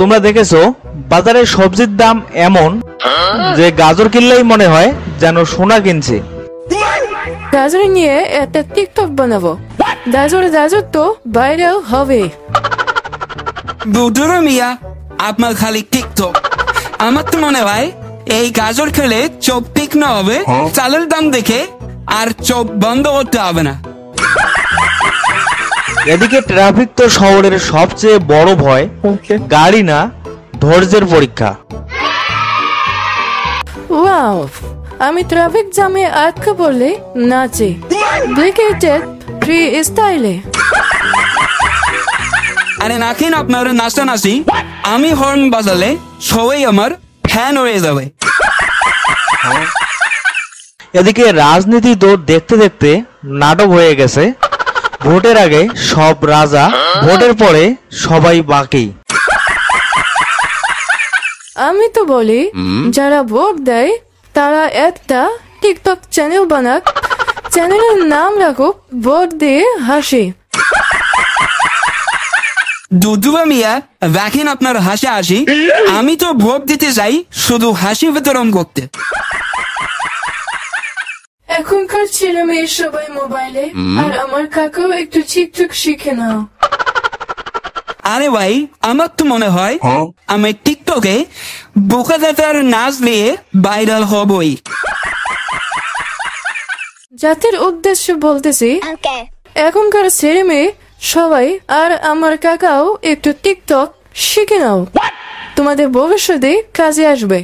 তোমরা দেখেছো বাজারে সবজির দাম এমন যে গাজর কিনলেই মনে হয় যেন সোনা কিনছে। গাজর নিয়ে একটা টিকটক বানাবো, গাজর গাজর তো ভাইরাল হবে। বুধুর মিয়া, আপনার খালি টিকটক। আমার তো মনে হয় এই গাজর খেলে চোখ তীক্ষ্ণ হবে, চালের দাম দেখে আর চোখ বন্ধ করতে হবে না। এদিকে ট্রাফিক তো শহরের সবচেয়ে বড় ভয়, গাড়ি না ধৈর্যের পরীক্ষা। ওয়াও, আমি ট্রাফিক জ্যামে আটকে পড়লে নাচি ব্রিকেটেড ফ্রি স্টাইলে। আরে নাকেন আপনার নাচানাচি, আমি হর্ন বাজালে সবাই আমার ফ্যান হয়ে যাবে। এদিকে রাজনীতি তো দেখতে দেখতে নাটক হয়ে গেছে। ভোটের আগে সব রাজা, ভোটের পরে সবাই বাকি। আমি তো বলি যারা ভোট দেয় তারা একটা টিকটক চ্যানেল বানাক, চ্যানেলের নাম রাখুক ভোট দিয়ে হাসি। দুধুবা মিয়া, দেখেন আপনার হাসি হাসি, আমি তো ভোট দিতে যাই শুধু হাসি বিতরণ করতে। এখনকার ছেলে মেয়ে সবাই মোবাইলে, আর আমার কাকাও একটু টিকটক শিখে নাও। আরে ভাই, আমার তো মনে হয় আমি টিকটকে বোকা দাতার নাচ দিয়ে ভাইরাল হবই। জাতির উদ্দেশ্যে বলতেছি, এখনকার ছেলে মেয়ে সবাই আর আমার কাকাও একটু টিকটক শিখে নাও, তোমাদের ভবিষ্যতে কাজে আসবে।